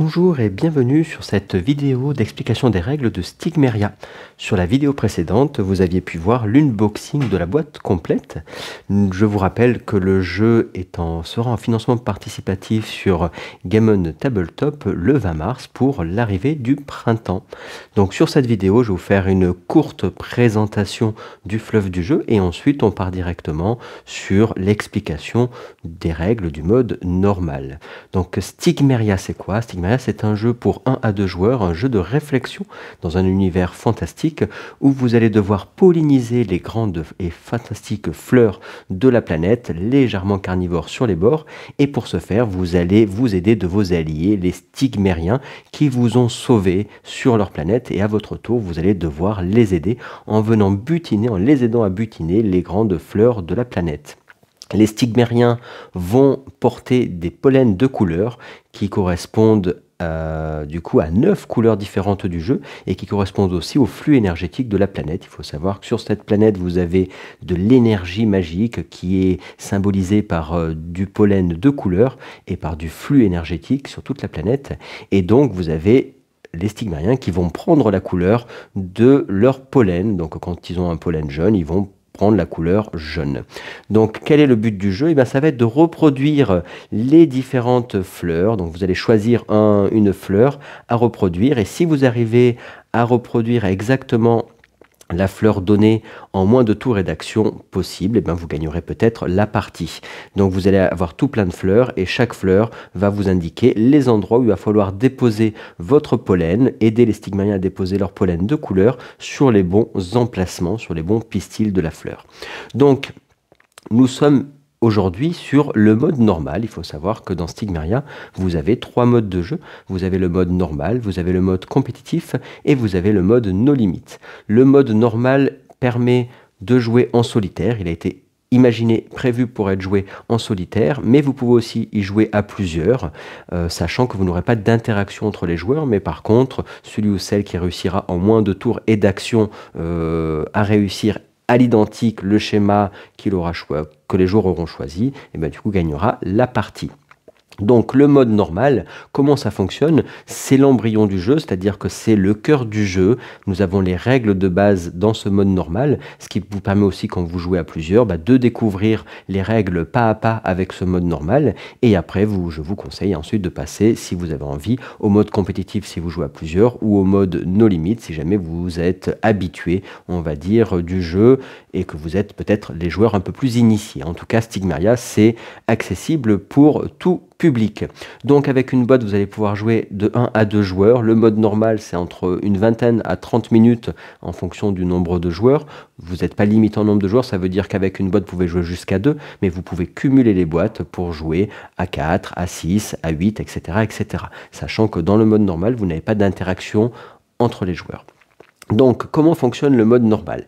Bonjour et bienvenue sur cette vidéo d'explication des règles de Stigmeria. Sur la vidéo précédente, vous aviez pu voir l'unboxing de la boîte complète. Je vous rappelle que le jeu sera en financement participatif sur Game On Tabletop le 20 mars pour l'arrivée du printemps. Donc sur cette vidéo, je vais vous faire une courte présentation du fleuve du jeu et ensuite on part directement sur l'explication des règles du mode normal. Donc Stigmeria, c'est quoi? Stigmeria, c'est un jeu pour 1 à 2 joueurs, un jeu de réflexion dans un univers fantastique où vous allez devoir polliniser les grandes et fantastiques fleurs de la planète, légèrement carnivores sur les bords, et pour ce faire, vous allez vous aider de vos alliés, les Stigmériens, qui vous ont sauvés sur leur planète, et à votre tour, vous allez devoir les aider en les aidant à butiner les grandes fleurs de la planète. Les Stigmériens vont porter des pollens de couleurs qui correspondent du coup à 9 couleurs différentes du jeu et qui correspondent aussi au flux énergétique de la planète. Il faut savoir que sur cette planète, vous avez de l'énergie magique qui est symbolisée par du pollen de couleurs et par du flux énergétique sur toute la planète. Et donc, vous avez les Stigmériens qui vont prendre la couleur de leur pollen. Donc, quand ils ont un pollen jaune, ils vont prendre la couleur jaune. Donc quel est le but du jeu? Ça va être de reproduire les différentes fleurs. Donc vous allez choisir une fleur à reproduire, et si vous arrivez à reproduire exactement la fleur donnée en moins de tours et d'actions possible, vous gagnerez peut-être la partie. Donc vous allez avoir tout plein de fleurs et chaque fleur va vous indiquer les endroits où il va falloir déposer votre pollen, aider les Stigmériens à déposer leur pollen de couleur sur les bons emplacements, sur les bons pistils de la fleur. Donc nous sommes aujourd'hui sur le mode normal. Il faut savoir que dans Stigmeria, vous avez 3 modes de jeu. Vous avez le mode normal, vous avez le mode compétitif et vous avez le mode no limit. Le mode normal permet de jouer en solitaire. Il a été prévu pour être joué en solitaire, mais vous pouvez aussi y jouer à plusieurs, sachant que vous n'aurez pas d'interaction entre les joueurs, mais par contre, celui ou celle qui réussira en moins de tours et d'actions à réussir à l'identique le schéma que les joueurs auront choisi, et du coup gagnera la partie. Donc le mode normal, comment ça fonctionne? C'est l'embryon du jeu, c'est-à-dire que c'est le cœur du jeu. Nous avons les règles de base dans ce mode normal, ce qui vous permet aussi quand vous jouez à plusieurs de découvrir les règles pas à pas avec ce mode normal. Et après, je vous conseille ensuite de passer, si vous avez envie, au mode compétitif si vous jouez à plusieurs, ou au mode no limit si jamais vous êtes habitué, on va dire, du jeu et que vous êtes peut-être les joueurs un peu plus initiés. En tout cas, Stigmeria, c'est accessible pour tout public. Donc avec une boîte, vous allez pouvoir jouer de 1 à 2 joueurs. Le mode normal, c'est entre une vingtaine à 30 minutes en fonction du nombre de joueurs. Vous n'êtes pas limité en nombre de joueurs, ça veut dire qu'avec une boîte, vous pouvez jouer jusqu'à 2, mais vous pouvez cumuler les boîtes pour jouer à 4, à 6, à 8, etc., etc. Sachant que dans le mode normal, vous n'avez pas d'interaction entre les joueurs. Donc, comment fonctionne le mode normal?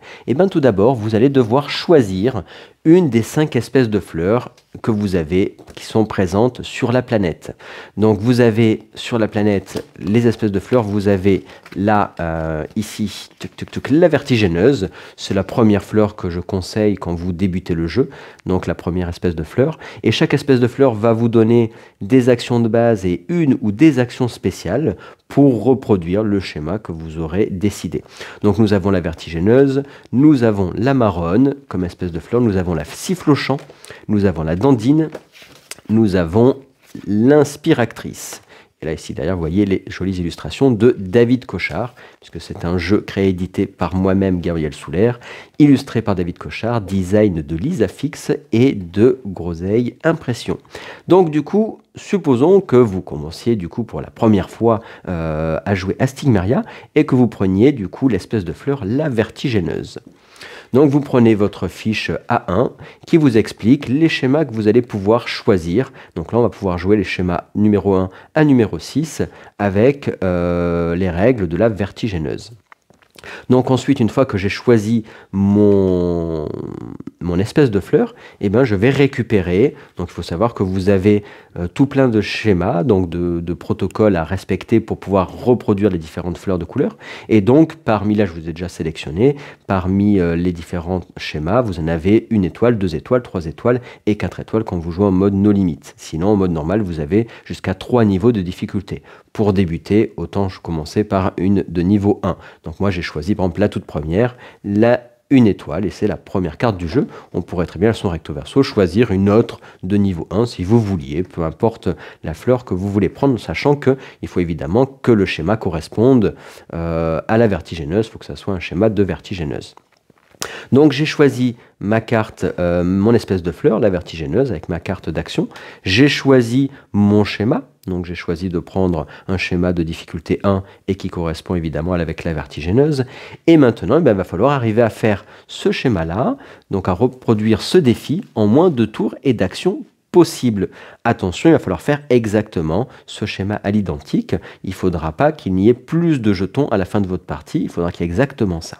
Tout d'abord, vous allez devoir choisir une des 5 espèces de fleurs que vous avez, qui sont présentes sur la planète. Donc vous avez sur la planète les espèces de fleurs, vous avez là, ici, la vertigineuse, c'est la première fleur que je conseille quand vous débutez le jeu, donc la première espèce de fleur, et chaque espèce de fleur va vous donner des actions de base et une ou des actions spéciales pour reproduire le schéma que vous aurez décidé. Donc nous avons la vertigineuse, nous avons la marronne comme espèce de fleur, nous avons la sifflochant, nous avons la dandine, nous avons l'inspiratrice. Et là, ici, derrière, vous voyez les jolies illustrations de David Cochard, puisque c'est un jeu créé et édité par moi-même, Gabriel Souler, illustré par David Cochard, design de Lisa Fix et de Groseille Impression. Donc, du coup, supposons que vous commenciez, du coup, pour la première fois à jouer à Stigmeria et que vous preniez, du coup, l'espèce de fleur, la vertigineuse. Donc vous prenez votre fiche A1 qui vous explique les schémas que vous allez pouvoir choisir. Donc là on va pouvoir jouer les schémas numéro 1 à numéro 6 avec les règles de la vertigineuse. Donc ensuite, une fois que j'ai choisi mon espèce de fleur, eh ben, je vais récupérer. Donc il faut savoir que vous avez tout plein de schémas, donc de protocoles à respecter pour pouvoir reproduire les différentes fleurs de couleur. Et donc parmi, là je vous ai déjà sélectionné, parmi les différents schémas, vous en avez 1 étoile, 2 étoiles, 3 étoiles et 4 étoiles quand vous jouez en mode no limit. Sinon en mode normal, vous avez jusqu'à 3 niveaux de difficulté. Pour débuter, autant je commençais par une de niveau 1. Donc moi j'ai choisi par exemple la toute première, la 1 étoile, et c'est la première carte du jeu. On pourrait très bien, son recto verso, choisir une autre de niveau 1 si vous vouliez, peu importe la fleur que vous voulez prendre, sachant qu'il faut évidemment que le schéma corresponde à la vertigineuse, il faut que ça soit un schéma de vertigineuse. Donc j'ai choisi ma carte, mon espèce de fleur, la vertigineuse, avec ma carte d'action. J'ai choisi mon schéma, donc j'ai choisi de prendre un schéma de difficulté 1 et qui correspond évidemment avec la vertigineuse. Et maintenant, il va falloir arriver à faire ce schéma-là, donc à reproduire ce défi en moins de tours et d'actions possible. Attention, il va falloir faire exactement ce schéma à l'identique. Il ne faudra pas qu'il n'y ait plus de jetons à la fin de votre partie. Il faudra qu'il y ait exactement ça.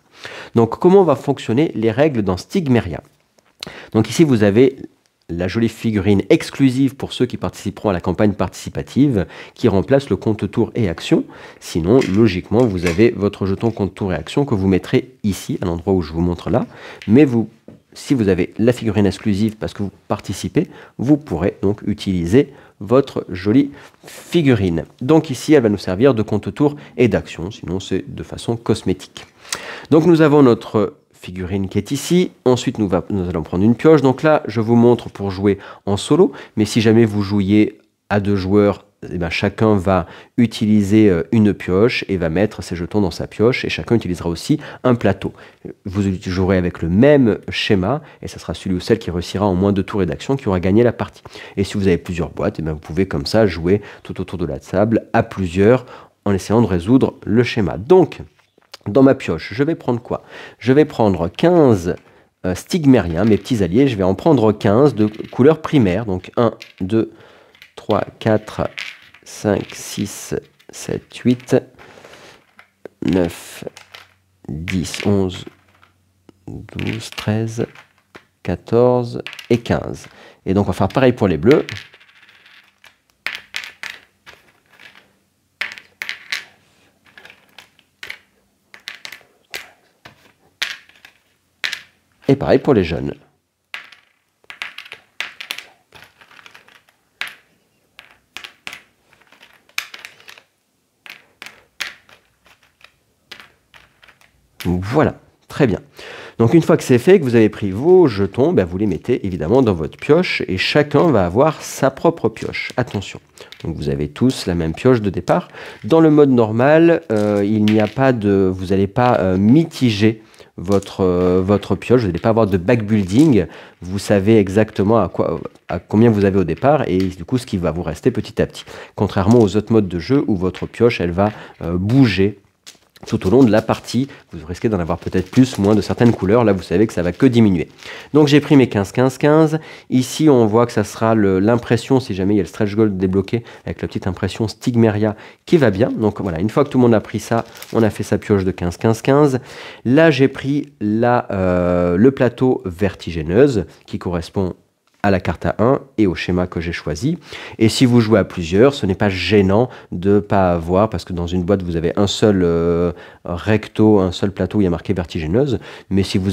Donc, comment vont fonctionner les règles dans Stigmeria? Donc ici, vous avez la jolie figurine exclusive pour ceux qui participeront à la campagne participative qui remplace le compte tour et action. Sinon, logiquement, vous avez votre jeton compte tour et action que vous mettrez ici, à l'endroit où je vous montre là. Mais si vous avez la figurine exclusive parce que vous participez, vous pourrez donc utiliser votre jolie figurine. Donc ici, elle va nous servir de compte tour et d'action, sinon c'est de façon cosmétique. Donc nous avons notre figurine qui est ici. Ensuite, nous allons prendre une pioche. Donc là, je vous montre pour jouer en solo, mais si jamais vous jouiez à 2 joueurs, eh bien, chacun va utiliser une pioche et va mettre ses jetons dans sa pioche, et chacun utilisera aussi un plateau. Vous jouerez avec le même schéma et ce sera celui ou celle qui réussira en moins de tours et d'actions qui aura gagné la partie. Et si vous avez plusieurs boîtes, eh bien, vous pouvez comme ça jouer tout autour de la table à plusieurs en essayant de résoudre le schéma. Donc, dans ma pioche, je vais prendre quoi? Je vais prendre 15 stigmériens, mes petits alliés. Je vais en prendre 15 de couleur primaire. Donc 1, 2, 3, 4, 5, 6, 7, 8, 9, 10, 11, 12, 13, 14 et 15. Et donc on va faire pareil pour les bleus. Et pareil pour les jaunes. Voilà, très bien. Donc une fois que c'est fait, que vous avez pris vos jetons, ben vous les mettez évidemment dans votre pioche et chacun va avoir sa propre pioche. Attention, donc vous avez tous la même pioche de départ. Dans le mode normal, il n'y a pas de, vous n'allez pas mitiger votre pioche, vous n'allez pas avoir de backbuilding, vous savez exactement à combien vous avez au départ et du coup ce qui va vous rester petit à petit. Contrairement aux autres modes de jeu où votre pioche elle va bouger tout au long de la partie, vous risquez d'en avoir peut-être plus, moins de certaines couleurs, là vous savez que ça va que diminuer. Donc j'ai pris mes 15, 15, 15, ici on voit que ça sera l'impression, si jamais il y a le stretch goal débloqué, avec la petite impression Stigmeria qui va bien. Donc voilà, une fois que tout le monde a pris ça, on a fait sa pioche de 15, 15, 15. Là j'ai pris le plateau vertigineuse qui correspond à la carte à 1 et au schéma que j'ai choisi. Et si vous jouez à plusieurs, ce n'est pas gênant de ne pas avoir, parce que dans une boîte, vous avez un seul recto, un seul plateau où il y a marqué vertigineuse. Mais si vous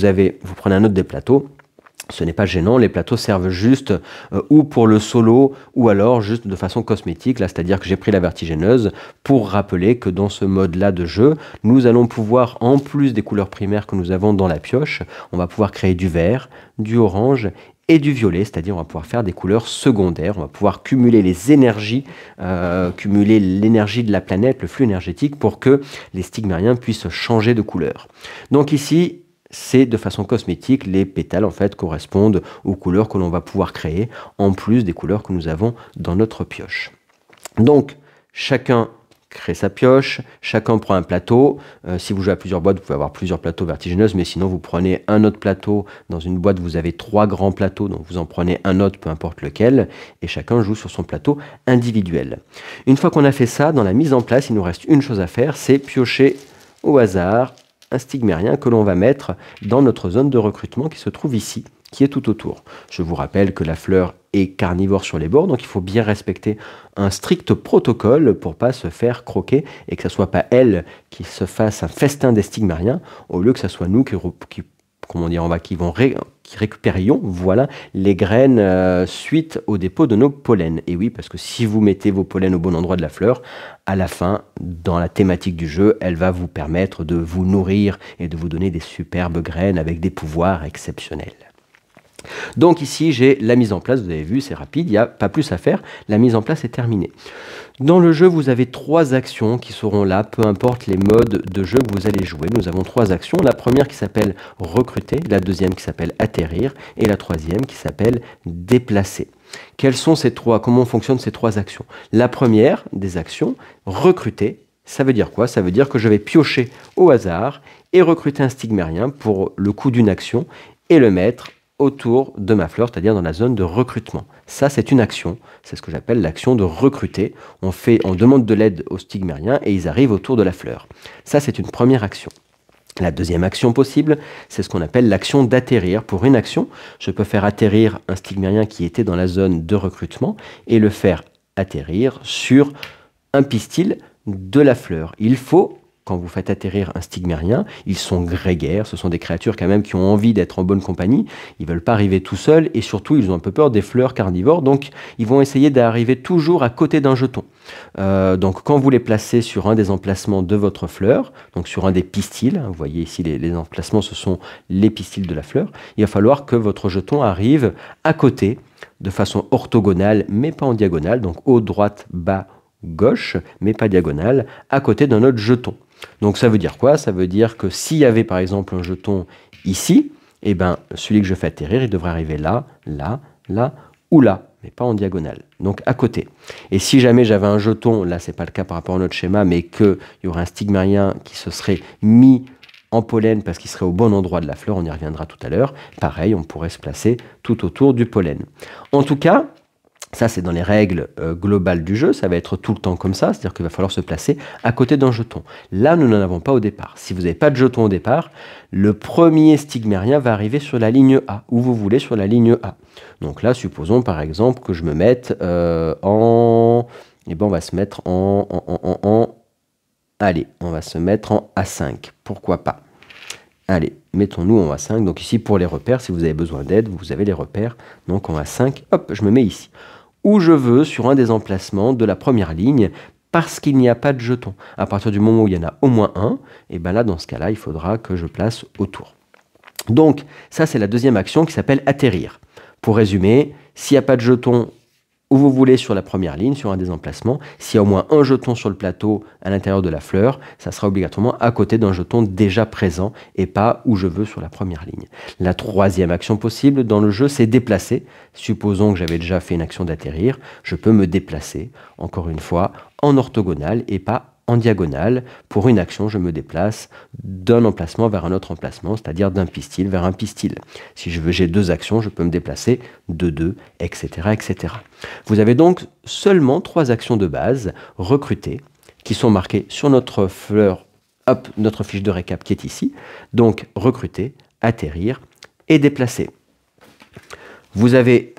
prenez un autre des plateaux, ce n'est pas gênant, les plateaux servent juste ou pour le solo ou alors juste de façon cosmétique, là c'est-à-dire que j'ai pris la vertigineuse pour rappeler que dans ce mode-là de jeu, nous allons pouvoir, en plus des couleurs primaires que nous avons dans la pioche, on va pouvoir créer du vert, du orange et du violet, c'est-à-dire on va pouvoir faire des couleurs secondaires, on va pouvoir cumuler les énergies, cumuler l'énergie de la planète, le flux énergétique pour que les stigmériens puissent changer de couleur. Donc ici, c'est de façon cosmétique, les pétales en fait correspondent aux couleurs que l'on va pouvoir créer, en plus des couleurs que nous avons dans notre pioche. Donc, chacun crée sa pioche, chacun prend un plateau. Si vous jouez à plusieurs boîtes, vous pouvez avoir plusieurs plateaux vertigineuses, mais sinon vous prenez un autre plateau. Dans une boîte, vous avez 3 grands plateaux, donc vous en prenez un autre, peu importe lequel, et chacun joue sur son plateau individuel. Une fois qu'on a fait ça, dans la mise en place, il nous reste une chose à faire, c'est piocher au hasard un stigmérien que l'on va mettre dans notre zone de recrutement qui se trouve ici, qui est tout autour. Je vous rappelle que la fleur est carnivore sur les bords, donc il faut bien respecter un strict protocole pour pas se faire croquer et que ce soit pas elle qui se fasse un festin des stigmériens, au lieu que ce soit nous qui récupérions voilà, les graines suite au dépôt de nos pollens. Et oui, parce que si vous mettez vos pollens au bon endroit de la fleur, à la fin, dans la thématique du jeu, elle va vous permettre de vous nourrir et de vous donner des superbes graines avec des pouvoirs exceptionnels. Donc ici, j'ai la mise en place, vous avez vu, c'est rapide, il n'y a pas plus à faire, la mise en place est terminée. Dans le jeu, vous avez 3 actions qui seront là, peu importe les modes de jeu que vous allez jouer. Nous avons 3 actions, la première qui s'appelle recruter, la deuxième qui s'appelle atterrir, et la troisième qui s'appelle déplacer. Quelles sont ces 3, comment fonctionnent ces 3 actions? La première des actions, recruter, ça veut dire quoi? Ça veut dire que je vais piocher au hasard et recruter un stigmérien pour le coût d'une action et le mettre autour de ma fleur, c'est-à-dire dans la zone de recrutement. Ça, c'est une action. C'est ce que j'appelle l'action de recruter. On demande de l'aide aux stigmériens et ils arrivent autour de la fleur. Ça, c'est une première action. La deuxième action possible, c'est ce qu'on appelle l'action d'atterrir. Pour une action, je peux faire atterrir un stigmérien qui était dans la zone de recrutement et le faire atterrir sur un pistil de la fleur. Il faut, quand vous faites atterrir un stigmérien, ils sont grégaires, ce sont des créatures quand même qui ont envie d'être en bonne compagnie, ils ne veulent pas arriver tout seuls et surtout ils ont un peu peur des fleurs carnivores, donc ils vont essayer d'arriver toujours à côté d'un jeton. Donc quand vous les placez sur un des emplacements de votre fleur, donc sur un des pistils, vous voyez ici les emplacements, ce sont les pistils de la fleur, il va falloir que votre jeton arrive à côté de façon orthogonale mais pas en diagonale, donc haut, droite, bas, gauche, mais pas diagonale, à côté d'un autre jeton. Donc ça veut dire quoi? Ça veut dire que s'il y avait par exemple un jeton ici, eh ben, celui que je fais atterrir, il devrait arriver là, là, là ou là, mais pas en diagonale, donc à côté. Et si jamais j'avais un jeton, là c'est pas le cas par rapport à notre schéma, mais qu'il y aurait un stigmérien qui se serait mis en pollen parce qu'il serait au bon endroit de la fleur, on y reviendra tout à l'heure, pareil, on pourrait se placer tout autour du pollen. En tout cas, ça, c'est dans les règles globales du jeu, ça va être tout le temps comme ça, c'est-à-dire qu'il va falloir se placer à côté d'un jeton. Là, nous n'en avons pas au départ. Si vous n'avez pas de jeton au départ, le premier stigmérien va arriver sur la ligne A, où vous voulez sur la ligne A. Donc là, supposons par exemple que je me mette en... Eh ben, on va se mettre Allez, on va se mettre en A5, pourquoi pas. Allez, mettons-nous en A5. Donc ici, pour les repères, si vous avez besoin d'aide, vous avez les repères. Donc en A5, hop, je me mets ici. Où je veux, sur un des emplacements de la première ligne, parce qu'il n'y a pas de jeton. À partir du moment où il y en a au moins un, et bien là, dans ce cas-là, il faudra que je place autour. Donc, ça, c'est la deuxième action qui s'appelle atterrir. Pour résumer, s'il n'y a pas de jeton où vous voulez sur la première ligne, sur un des emplacements, s'il y a au moins un jeton sur le plateau à l'intérieur de la fleur, ça sera obligatoirement à côté d'un jeton déjà présent et pas où je veux sur la première ligne. La troisième action possible dans le jeu, c'est déplacer. Supposons que j'avais déjà fait une action d'atterrir, je peux me déplacer, encore une fois, en orthogonale et pas en diagonale. Pour une action, je me déplace d'un emplacement vers un autre emplacement, c'est-à-dire d'un pistil vers un pistil. Si j'ai 2 actions, je peux me déplacer de 2, etc., etc. Vous avez donc seulement 3 actions de base, recruter, qui sont marquées sur notre fleur, hop, notre fiche de récap qui est ici. Donc, recruter, atterrir et déplacer. Vous avez...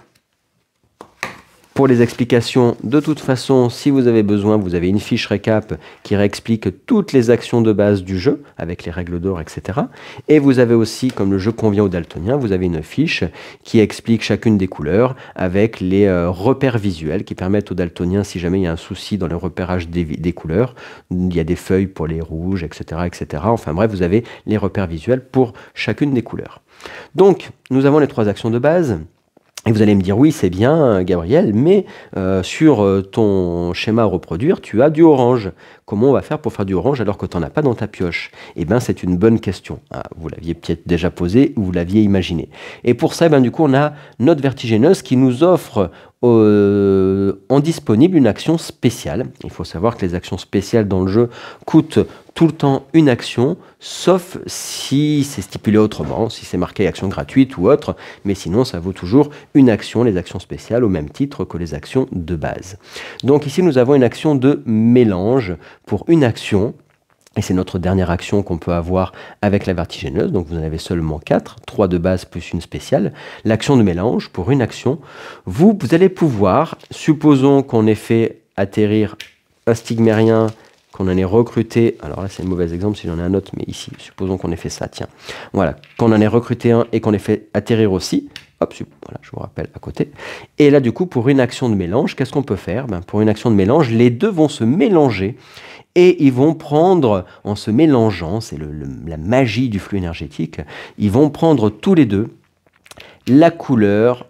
Pour les explications, de toute façon, si vous avez besoin, vous avez une fiche récap qui réexplique toutes les actions de base du jeu, avec les règles d'or, etc. Et vous avez aussi, comme le jeu convient aux daltoniens, vous avez une fiche qui explique chacune des couleurs, avec les repères visuels qui permettent aux daltoniens, si jamais il y a un souci dans le repérage des couleurs, il y a des feuilles pour les rouges, etc., etc. Enfin bref, vous avez les repères visuels pour chacune des couleurs. Donc, nous avons les 3 actions de base. Et vous allez me dire, oui, c'est bien, Gabriel, mais sur ton schéma à reproduire, tu as du orange. Comment on va faire pour faire du orange alors que tu n'en as pas dans ta pioche? Eh bien, c'est une bonne question. Ah, vous l'aviez peut-être déjà posée ou vous l'aviez imaginé. Et pour ça, du coup, on a notre vertigineuse qui nous offre en disponible une action spéciale. Il faut savoir que les actions spéciales dans le jeu coûtent tout le temps une action, sauf si c'est stipulé autrement, si c'est marqué action gratuite ou autre, mais sinon ça vaut toujours une action, les actions spéciales, au même titre que les actions de base. Donc ici nous avons une action de mélange. Pour une action, Et c'est notre dernière action qu'on peut avoir avec la vertigineuse. Donc vous en avez seulement 4, 3 de base plus une spéciale. L'action de mélange, pour une action, vous allez pouvoir, supposons qu'on ait fait atterrir un stigmérien, qu'on en ait recruté, alors là c'est un mauvais exemple si j'en ai un autre, mais ici, supposons qu'on ait fait ça, tiens. Voilà, qu'on en ait recruté un et qu'on ait fait atterrir aussi. Hop, voilà, je vous rappelle à côté. Et là du coup, pour une action de mélange, qu'est-ce qu'on peut faire? Pour une action de mélange, les deux vont se mélanger. Et ils vont prendre, en se mélangeant, c'est la magie du flux énergétique, ils vont prendre tous les deux la couleur,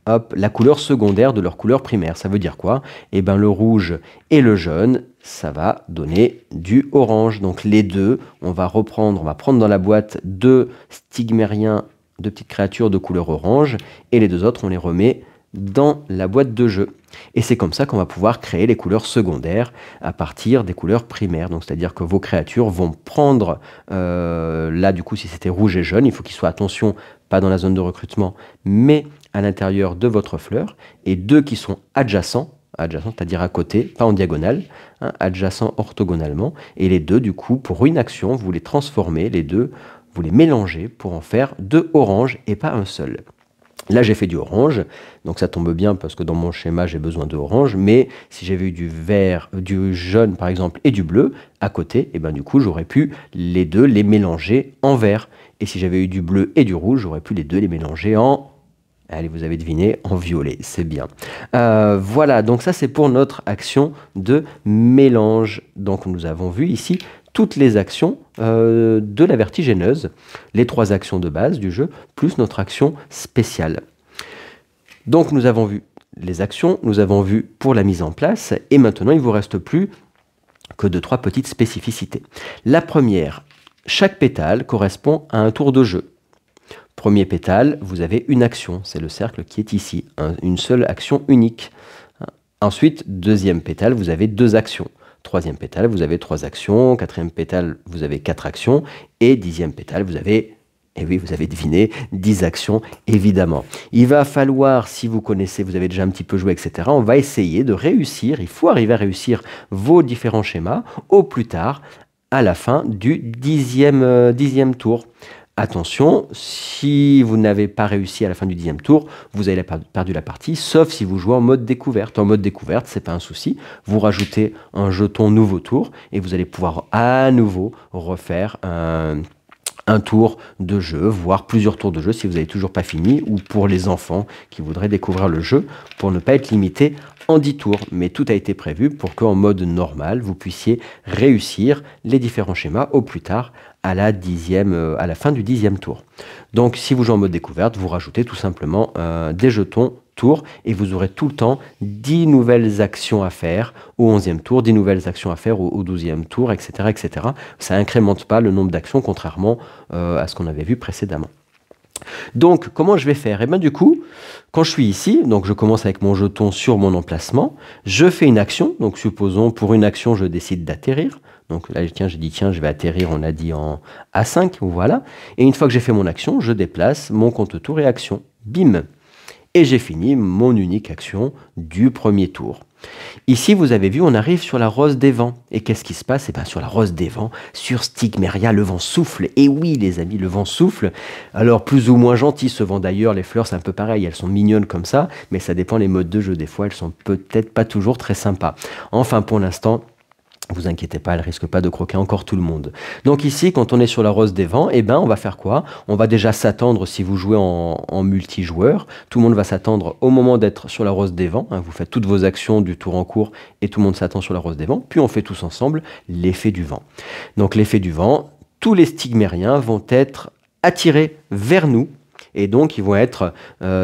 la couleur secondaire de leur couleur primaire. Ça veut dire quoi? Eh bien, le rouge et le jaune, ça va donner du orange. Donc les deux, on va prendre dans la boîte deux stigmériens, deux petites créatures de couleur orange, et les deux autres, on les remet dans la boîte de jeu. Et c'est comme ça qu'on va pouvoir créer les couleurs secondaires à partir des couleurs primaires. Donc c'est-à-dire que vos créatures vont prendre, là du coup si c'était rouge et jaune, il faut qu'ils soient, attention, pas dans la zone de recrutement, mais à l'intérieur de votre fleur, et deux qui sont adjacents, c'est-à-dire à côté, pas en diagonale, hein, adjacents orthogonalement, et les deux du coup, pour une action, vous les transformez, les deux, vous les mélangez pour en faire deux oranges et pas un seul. Là, j'ai fait du orange, donc ça tombe bien parce que dans mon schéma, j'ai besoin de orange, mais si j'avais eu du vert, du jaune par exemple, et du bleu à côté, et ben du coup, j'aurais pu les deux les mélanger en vert. Et si j'avais eu du bleu et du rouge, j'aurais pu les deux les mélanger en... Allez, vous avez deviné, en violet, c'est bien. Voilà, donc ça c'est pour notre action de mélange. Donc nous avons vu ici toutes les actions de la vertigineuse, les 3 actions de base du jeu, plus notre action spéciale. Donc nous avons vu les actions, nous avons vu pour la mise en place, et maintenant il ne vous reste plus que 2-3 petites spécificités. La première, chaque pétale correspond à un tour de jeu. Premier pétale, vous avez une action, c'est le cercle qui est ici, une seule action unique. Ensuite, deuxième pétale, vous avez 2 actions. Troisième pétale, vous avez 3 actions. Quatrième pétale, vous avez 4 actions. Et 10e pétale, vous avez, et oui, vous avez deviné, 10 actions, évidemment. Il va falloir, si vous connaissez, vous avez déjà un petit peu joué, etc., on va essayer de réussir, il faut arriver à réussir vos différents schémas au plus tard, à la fin du 10e tour. Attention, si vous n'avez pas réussi à la fin du 10e tour, vous avez perdu la partie, sauf si vous jouez en mode découverte. En mode découverte, c'est pas un souci. Vous rajoutez un jeton nouveau tour et vous allez pouvoir à nouveau refaire un tour de jeu, voire plusieurs tours de jeu si vous n'avez toujours pas fini, ou pour les enfants qui voudraient découvrir le jeu, pour ne pas être limité en 10 tours. Mais tout a été prévu pour qu'en mode normal, vous puissiez réussir les différents schémas au plus tard à la fin du 10e tour. Donc si vous jouez en mode découverte, vous rajoutez tout simplement des jetons tour et vous aurez tout le temps 10 nouvelles actions à faire au 11e tour, 10 nouvelles actions à faire au 12e tour, etc., etc. Ça n'incrémente pas le nombre d'actions contrairement à ce qu'on avait vu précédemment. Donc, comment je vais faire? Et bien du coup, quand je suis ici, donc je commence avec mon jeton sur mon emplacement, je fais une action, donc supposons pour une action, je décide d'atterrir. Donc là, tiens, j'ai dit, tiens, je vais atterrir, on a dit en A5, voilà. Et une fois que j'ai fait mon action, je déplace mon compte tour et action. Bim! Et j'ai fini mon unique action du premier tour. Ici, vous avez vu, on arrive sur la rose des vents. Et qu'est-ce qui se passe? Eh bien, sur la rose des vents, sur Stigmeria, le vent souffle. Et oui, les amis, le vent souffle. Alors, plus ou moins gentil, ce vent d'ailleurs. Les fleurs, c'est un peu pareil. Elles sont mignonnes comme ça, mais ça dépend les modes de jeu. Des fois, elles sont peut-être pas toujours très sympas. Enfin, pour l'instant, vous inquiétez pas, elle risque pas de croquer encore tout le monde. Donc ici, quand on est sur la rose des vents, eh ben, on va faire quoi? On va déjà s'attendre, si vous jouez en multijoueur, tout le monde va s'attendre au moment d'être sur la rose des vents. Hein, vous faites toutes vos actions du tour en cours et tout le monde s'attend sur la rose des vents. Puis on fait tous ensemble l'effet du vent. Donc l'effet du vent, tous les stigmériens vont être attirés vers nous. Et donc, ils vont être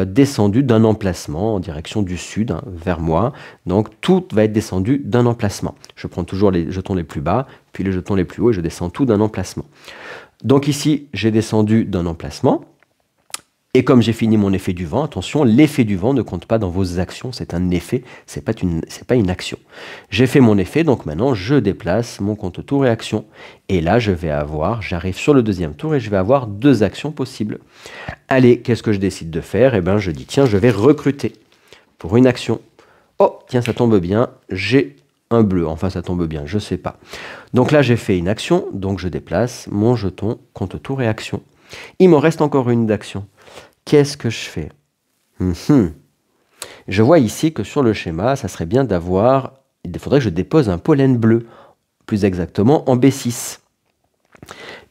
descendus d'un emplacement en direction du sud, hein, vers moi. Donc, tout va être descendu d'un emplacement. Je prends toujours les jetons les plus bas, puis les jetons les plus hauts, et je descends tout d'un emplacement. Donc ici, j'ai descendu d'un emplacement. Et comme j'ai fini mon effet du vent, attention, l'effet du vent ne compte pas dans vos actions. C'est un effet, c'est pas une action. J'ai fait mon effet, donc maintenant, je déplace mon compte tour et action. Et là, j'arrive sur le 2e tour et je vais avoir 2 actions possibles. Allez, qu'est-ce que je décide de faire? Eh bien, je dis, tiens, je vais recruter pour une action. Oh, tiens, ça tombe bien, j'ai un bleu. Enfin, ça tombe bien, je sais pas. Donc là, j'ai fait une action, donc je déplace mon jeton compte tour et action. Il m'en reste encore une d'action. Qu'est-ce que je fais? Je vois ici que sur le schéma, ça serait bien d'avoir... Il faudrait que je dépose un pollen bleu, plus exactement en B6.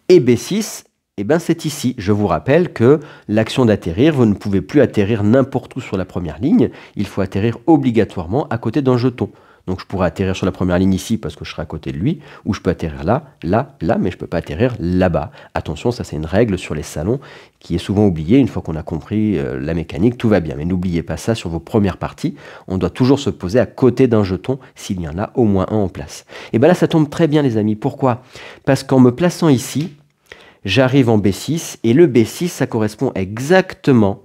Et B6, eh ben c'est ici. Je vous rappelle que l'action d'atterrir, vous ne pouvez plus atterrir n'importe où sur la première ligne. Il faut atterrir obligatoirement à côté d'un jeton. Donc je pourrais atterrir sur la première ligne ici parce que je serai à côté de lui, ou je peux atterrir là, là, là, mais je ne peux pas atterrir là-bas. Attention, ça c'est une règle sur les salons qui est souvent oubliée. Une fois qu'on a compris la mécanique, tout va bien. Mais n'oubliez pas ça sur vos premières parties. On doit toujours se poser à côté d'un jeton s'il y en a au moins un en place. Et bien là, ça tombe très bien les amis. Pourquoi? Parce qu'en me plaçant ici, j'arrive en B6 et le B6, ça correspond exactement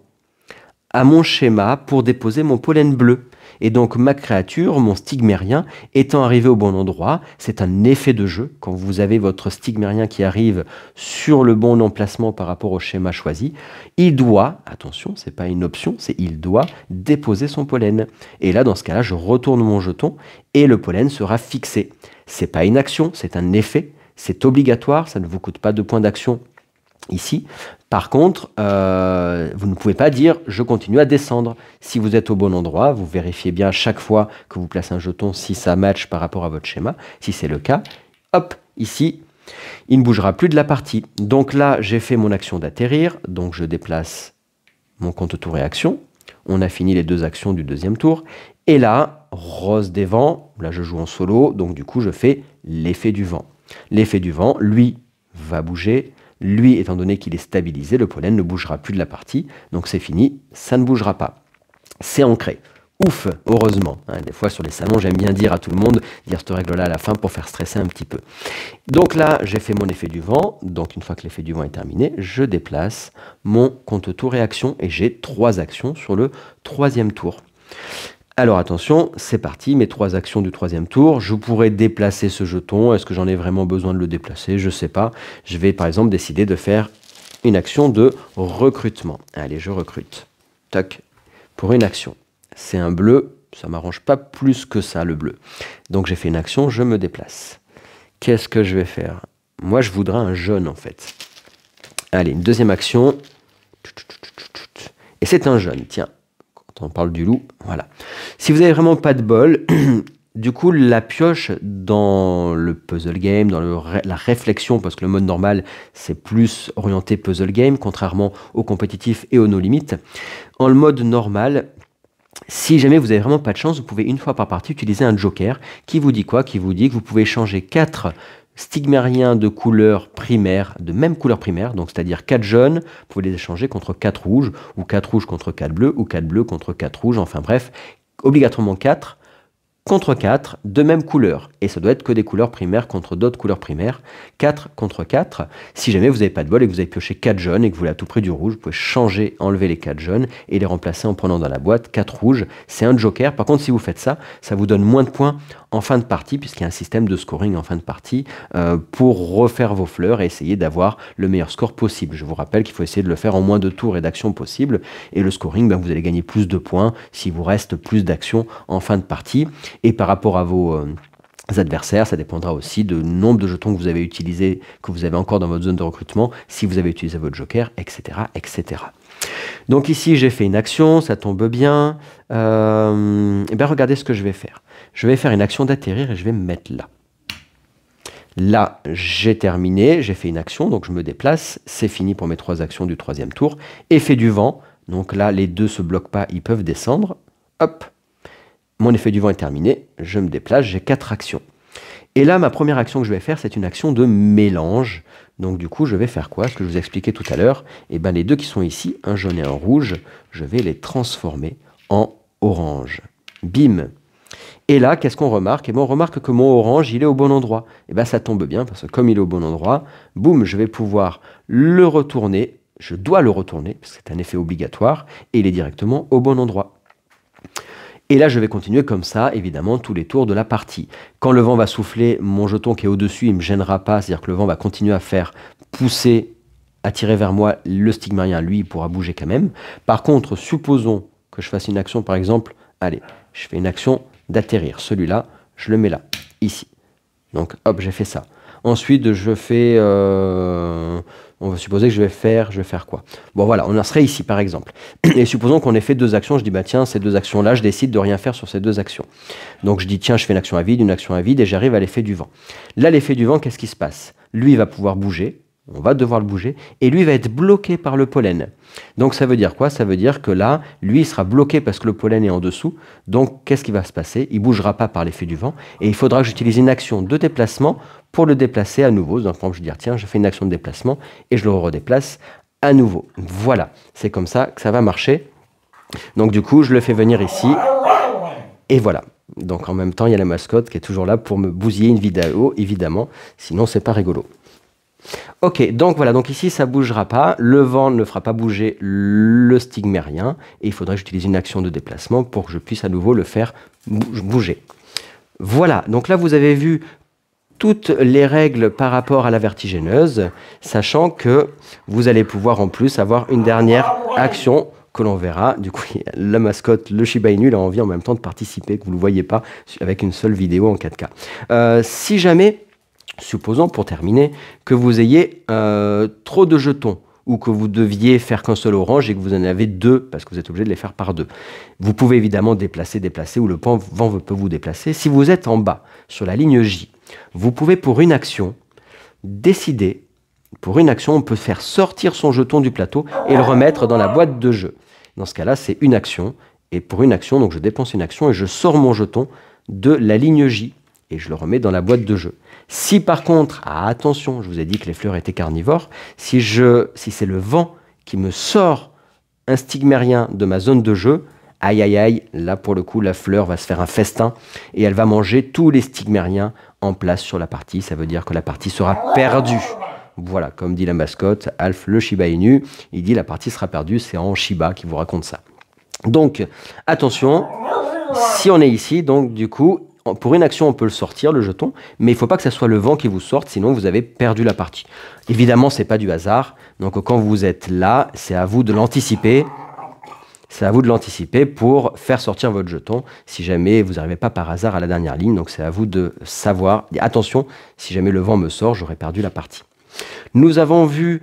à mon schéma pour déposer mon pollen bleu. Et donc ma créature, mon stigmérien, étant arrivé au bon endroit, c'est un effet de jeu. Quand vous avez votre stigmérien qui arrive sur le bon emplacement par rapport au schéma choisi, il doit, attention, c'est pas une option, c'est il doit déposer son pollen. Et là, dans ce cas-là, je retourne mon jeton et le pollen sera fixé. C'est pas une action, c'est un effet. C'est obligatoire, ça ne vous coûte pas de points d'action ici. Par contre, vous ne pouvez pas dire « je continue à descendre ». Si vous êtes au bon endroit, vous vérifiez bien à chaque fois que vous placez un jeton si ça match par rapport à votre schéma. Si c'est le cas, hop, ici, il ne bougera plus de la partie. Donc là, j'ai fait mon action d'atterrir, donc je déplace mon compte tour et action. On a fini les deux actions du deuxième tour. Et là, rose des vents, là je joue en solo, donc du coup je fais l'effet du vent. L'effet du vent, lui, va bouger. Lui, étant donné qu'il est stabilisé, le pollen ne bougera plus de la partie. Donc c'est fini, ça ne bougera pas. C'est ancré. Ouf, heureusement. Des fois sur les salons, j'aime bien dire à tout le monde, dire cette règle-là à la fin pour faire stresser un petit peu. Donc là, j'ai fait mon effet du vent. Donc une fois que l'effet du vent est terminé, je déplace mon compte tour et action. Et j'ai 3 actions sur le 3e tour. Alors attention, c'est parti, mes 3 actions du 3e tour. Je pourrais déplacer ce jeton. Est-ce que j'en ai vraiment besoin de le déplacer? Je ne sais pas. Je vais par exemple décider de faire une action de recrutement. Allez, je recrute. Toc, pour une action. C'est un bleu, ça ne m'arrange pas plus que ça le bleu. Donc j'ai fait une action, je me déplace. Qu'est-ce que je vais faire? Moi je voudrais un jaune en fait. Allez, une deuxième action. Et c'est un jaune, tiens. On parle du loup, voilà. Si vous n'avez vraiment pas de bol, du coup, la pioche dans le puzzle game, dans la réflexion, parce que le mode normal, c'est plus orienté puzzle game, contrairement au compétitif et au no limit. En le mode normal, si jamais vous n'avez vraiment pas de chance, vous pouvez une fois par partie utiliser un joker qui vous dit quoi? Qui vous dit que vous pouvez changer 4 stigmériens de couleur primaire, de même couleur primaire, donc c'est-à-dire 4 jaunes, vous pouvez les échanger contre 4 rouges, ou 4 rouges contre 4 bleus, ou 4 bleus contre 4 rouges, enfin bref, obligatoirement 4 contre 4 de même couleur. Et ça doit être que des couleurs primaires contre d'autres couleurs primaires. 4 contre 4. Si jamais vous n'avez pas de bol et que vous avez pioché 4 jaunes et que vous voulez à tout près du rouge, vous pouvez changer, enlever les 4 jaunes et les remplacer en prenant dans la boîte 4 rouges. C'est un joker. Par contre, si vous faites ça, ça vous donne moins de points en fin de partie, puisqu'il y a un système de scoring en fin de partie pour refaire vos fleurs et essayer d'avoir le meilleur score possible. Je vous rappelle qu'il faut essayer de le faire en moins de tours et d'actions possible. Et le scoring, ben, vous allez gagner plus de points s'il vous reste plus d'actions en fin de partie. Et par rapport à vos adversaires, ça dépendra aussi du nombre de jetons que vous avez utilisés, que vous avez encore dans votre zone de recrutement, si vous avez utilisé votre joker, etc. etc. Donc ici, j'ai fait une action, ça tombe bien. Et bien regardez ce que je vais faire. Je vais faire une action d'atterrir et je vais me mettre là. Là, j'ai terminé, j'ai fait une action, donc je me déplace. C'est fini pour mes 3 actions du 3e tour. Effet du vent, donc là, les deux ne se bloquent pas, ils peuvent descendre. Hop. Mon effet du vent est terminé, je me déplace, j'ai 4 actions. Et là, ma première action que je vais faire, c'est une action de mélange. Donc du coup, je vais faire quoi? Ce que je vous expliquais tout à l'heure. Et bien les deux qui sont ici, un jaune et un rouge, je vais les transformer en orange. Bim! Et là, qu'est-ce qu'on remarque? Et bien on remarque que mon orange, il est au bon endroit. Et bien ça tombe bien, parce que comme il est au bon endroit, boum, je vais pouvoir le retourner. Je dois le retourner, parce que c'est un effet obligatoire, et il est directement au bon endroit. Et là, je vais continuer comme ça, évidemment, tous les tours de la partie. Quand le vent va souffler, mon jeton qui est au-dessus, il ne me gênera pas. C'est-à-dire que le vent va continuer à faire pousser, attirer vers moi le stigmérien. Lui, il pourra bouger quand même. Par contre, supposons que je fasse une action, par exemple, allez, je fais une action d'atterrir. Celui-là, je le mets là, ici. Donc hop, j'ai fait ça. Ensuite, je fais... on va supposer que je vais faire quoi? Bon voilà, on en serait ici par exemple. Et supposons qu'on ait fait 2 actions, je dis bah tiens, ces 2 actions-là, je décide de rien faire sur ces 2 actions. Donc je dis tiens, je fais une action à vide, et j'arrive à l'effet du vent. Là, l'effet du vent, qu'est-ce qui se passe? Lui, il va pouvoir bouger, on va devoir le bouger, et lui va être bloqué par le pollen. Donc ça veut dire quoi? Ça veut dire que là, lui, il sera bloqué parce que le pollen est en dessous. Donc qu'est-ce qui va se passer? Il ne bougera pas par l'effet du vent, et il faudra que j'utilise une action de déplacement pour le déplacer à nouveau. Donc par exemple, je vais dire tiens, je fais une action de déplacement, et je le redéplace à nouveau. Voilà, c'est comme ça que ça va marcher. Donc du coup, je le fais venir ici, et voilà. Donc en même temps, il y a la mascotte qui est toujours là pour me bousiller une vidéo, évidemment, sinon c'est pas rigolo. Ok, donc voilà, donc ici ça ne bougera pas, le vent ne fera pas bouger le stigmérien, et il faudrait que j'utilise une action de déplacement pour que je puisse à nouveau le faire bouger. Voilà, donc là vous avez vu toutes les règles par rapport à la vertigineuse, sachant que vous allez pouvoir en plus avoir une dernière action que l'on verra. Du coup, la mascotte, le Shiba Inu, il a envie en même temps de participer, que vous ne le voyez pas avec une seule vidéo en 4K. Si jamais... Supposons, pour terminer, que vous ayez trop de jetons ou que vous deviez faire qu'un seul orange et que vous en avez 2 parce que vous êtes obligé de les faire par 2. Vous pouvez évidemment déplacer ou le vent peut vous déplacer. Si vous êtes en bas, sur la ligne J, vous pouvez pour une action décider, pour une action, on peut faire sortir son jeton du plateau et le remettre dans la boîte de jeu. Dans ce cas-là, c'est une action. Et pour une action, donc je dépense une action et je sors mon jeton de la ligne J et je le remets dans la boîte de jeu. Si par contre, attention, je vous ai dit que les fleurs étaient carnivores, si c'est le vent qui me sort un stigmérien de ma zone de jeu, aïe aïe aïe, là pour le coup la fleur va se faire un festin et elle va manger tous les stigmériens en place sur la partie, ça veut dire que la partie sera perdue. Voilà, comme dit la mascotte, Alf le Shiba Inu, il dit la partie sera perdue, c'est en Shiba qui vous raconte ça. Donc, attention, si on est ici, donc du coup, pour une action, on peut le sortir, le jeton, mais il ne faut pas que ce soit le vent qui vous sorte, sinon vous avez perdu la partie. Évidemment, ce n'est pas du hasard, donc quand vous êtes là, c'est à vous de l'anticiper. C'est à vous de l'anticiper pour faire sortir votre jeton, si jamais vous n'arrivez pas par hasard à la dernière ligne. Donc c'est à vous de savoir, attention, si jamais le vent me sort, j'aurais perdu la partie. Nous avons vu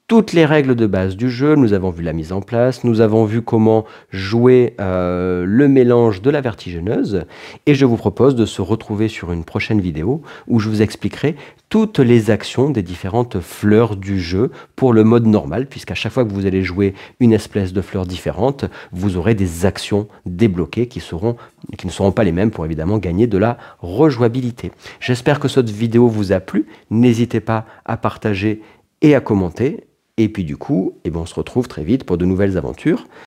toutes les règles de base du jeu, nous avons vu la mise en place, nous avons vu comment jouer le mélange de la vertigineuse, et je vous propose de se retrouver sur une prochaine vidéo où je vous expliquerai toutes les actions des différentes fleurs du jeu pour le mode normal, puisqu'à chaque fois que vous allez jouer une espèce de fleur différente, vous aurez des actions débloquées qui ne seront pas les mêmes pour évidemment gagner de la rejouabilité. J'espère que cette vidéo vous a plu, n'hésitez pas à partager et à commenter. Et puis du coup, on se retrouve très vite pour de nouvelles aventures.